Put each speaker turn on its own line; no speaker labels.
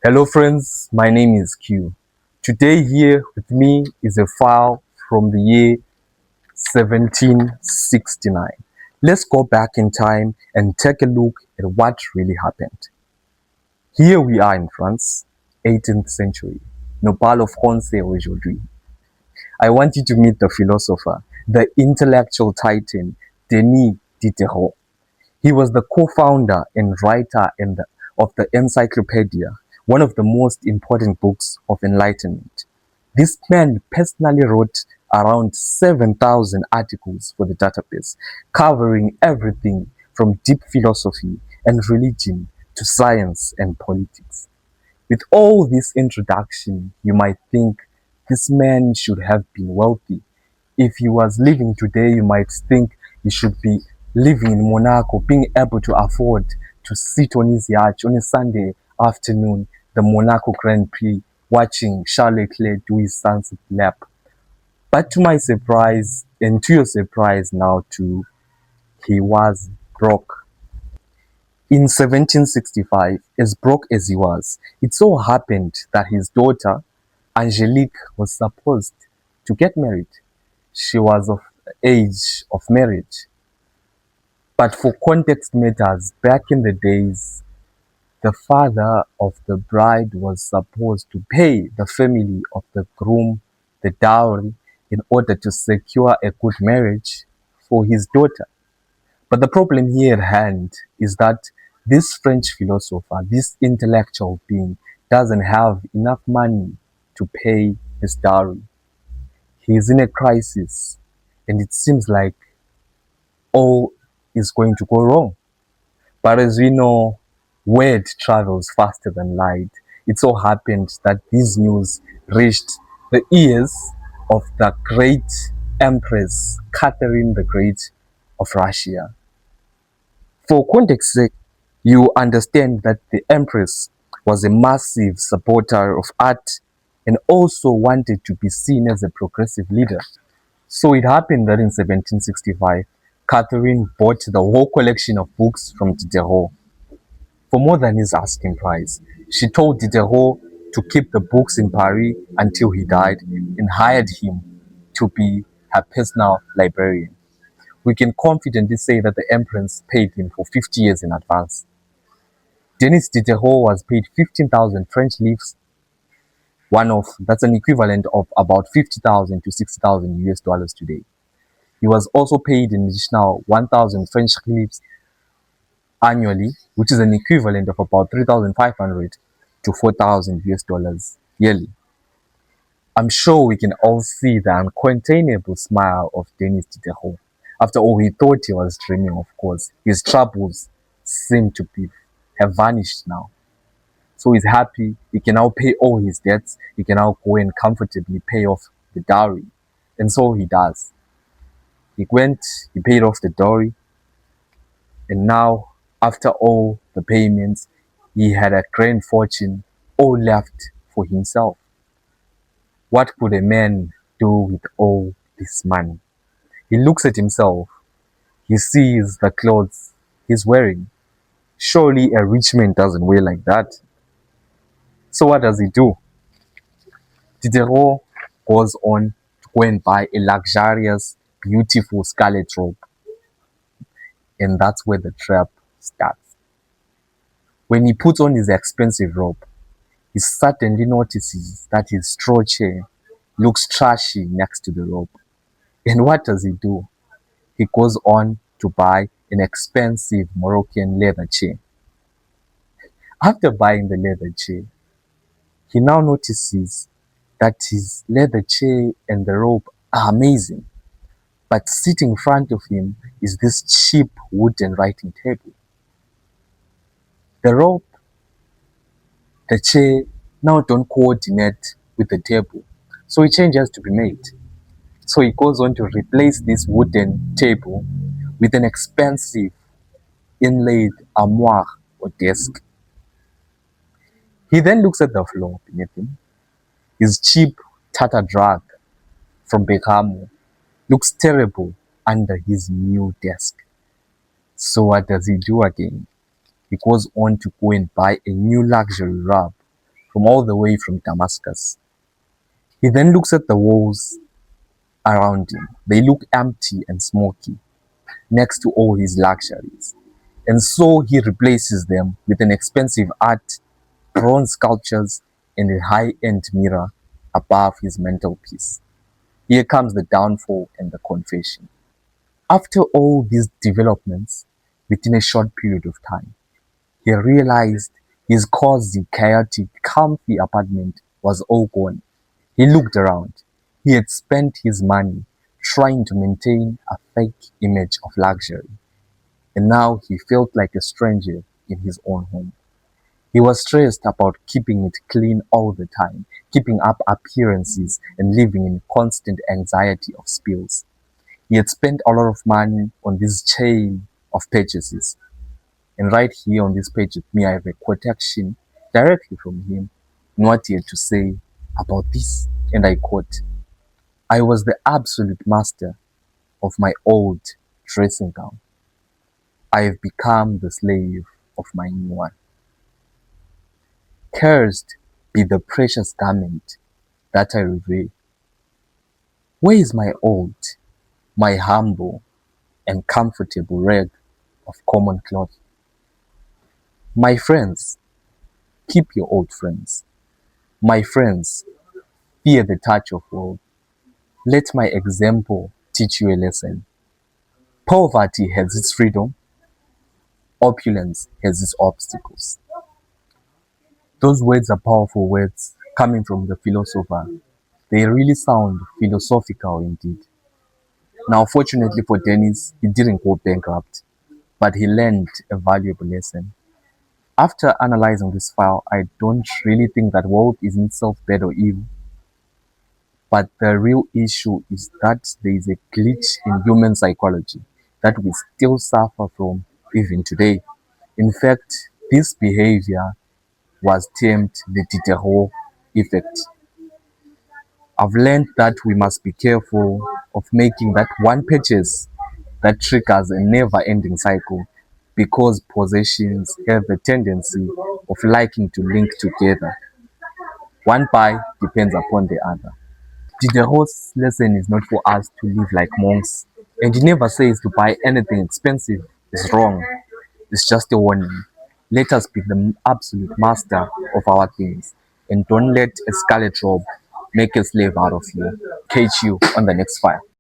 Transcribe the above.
Hello friends, my name is Q. Today here with me is a file from the year 1769. Let's go back in time and take a look at what really happened. Here we are in France, 18th century. Nous parlons français aujourd'hui. I want you to meet the philosopher, the intellectual titan, Denis Diderot. He was the co-founder and writer of the Encyclopedia, one of the most important books of enlightenment. This man personally wrote around 7,000 articles for the database, covering everything from deep philosophy and religion to science and politics. With all this introduction, you might think this man should have been wealthy. If he was living today, you might think he should be living in Monaco, being able to afford to sit on his yacht on a Sunday afternoon, the Monaco Grand Prix, watching Charles Leclerc do his sunset lap. But to my surprise, and to your surprise now too, he was broke. In 1765, as broke as he was, it so happened that his daughter, Angelique, was supposed to get married. She was of age of marriage. But for context matters, back in the days, the father of the bride was supposed to pay the family of the groom the dowry in order to secure a good marriage for his daughter. But the problem here at hand is that this French philosopher, this intellectual being, doesn't have enough money to pay his dowry. He is in a crisis, and it seems like all is going to go wrong. But as we know, word travels faster than light. It so happened that this news reached the ears of the great Empress, Catherine the Great of Russia. For context's sake, you understand that the Empress was a massive supporter of art and also wanted to be seen as a progressive leader. So it happened that in 1765, Catherine bought the whole collection of books from Diderot for more than his asking price. She told Diderot to keep the books in Paris until he died and hired him to be her personal librarian. We can confidently say that the Empress paid him for 50 years in advance. Denis Diderot was paid 15,000 French livres, that's an equivalent of about 50,000 to 60,000 US dollars today. He was also paid an additional 1,000 French livres annually, which is an equivalent of about 3,500 to 4,000 US dollars yearly. I'm sure we can all see the uncontainable smile of Denis Diderot. After all, he thought he was dreaming, of course. His troubles seem to have vanished now. So he's happy. He can now pay all his debts. He can now go and comfortably pay off the dowry. And so he does. He paid off the dowry, and now, after all the payments, he had a grand fortune all left for himself. What could a man do with all this money? He looks at himself. He sees the clothes he's wearing. Surely a rich man doesn't wear like that. So what does he do? Diderot goes on to go and buy a luxurious, beautiful scarlet robe. And that's where the trap starts. When he puts on his expensive robe, he suddenly notices that his straw chair looks trashy next to the robe. And what does he do? He goes on to buy an expensive Moroccan leather chair. After buying the leather chair, he now notices that his leather chair and the robe are amazing. But sitting in front of him is this cheap wooden writing table. The robe, the chair now don't coordinate with the table. So a change has to be made. So he goes on to replace this wooden table with an expensive inlaid armoire or desk. He then looks at the floor beneath him. His cheap tattered rug from Bergamo looks terrible under his new desk. So what does he do again? He goes on to go and buy a new luxury rug from all the way from Damascus. He then looks at the walls around him. They look empty and smoky next to all his luxuries. And so he replaces them with an expensive art, bronze sculptures, and a high-end mirror above his mantelpiece. Here comes the downfall and the confession. After all these developments, within a short period of time, he realized his cozy, chaotic, comfy apartment was all gone. He looked around. He had spent his money trying to maintain a fake image of luxury, and now he felt like a stranger in his own home. He was stressed about keeping it clean all the time, keeping up appearances, and living in constant anxiety of spills. He had spent a lot of money on this chain of purchases. And right here on this page with me, I have a quotation directly from him in what he had to say about this. And I quote, "I was the absolute master of my old dressing gown. I have become the slave of my new one. Cursed be the precious garment that I revere. Where is my old, my humble and comfortable rag of common cloth? My friends, keep your old friends. My friends, fear the touch of woe. Let my example teach you a lesson. Poverty has its freedom, opulence has its obstacles." Those words are powerful words coming from the philosopher. They really sound philosophical indeed. Now, fortunately for Denis, he didn't go bankrupt, but he learned a valuable lesson. After analyzing this file, I don't really think that wealth is in itself bad or evil, but the real issue is that there is a glitch in human psychology that we still suffer from even today. In fact, this behavior was termed the Diderot Effect. I've learned that we must be careful of making that one purchase that triggers a never-ending cycle, because possessions have a tendency of liking to link together. One buy depends upon the other. Diderot's lesson is not for us to live like monks, and he never says to buy anything expensive is wrong. It's just a warning. Let us be the absolute master of our things, and don't let a scarlet robe make a slave out of you. Catch you on the next file.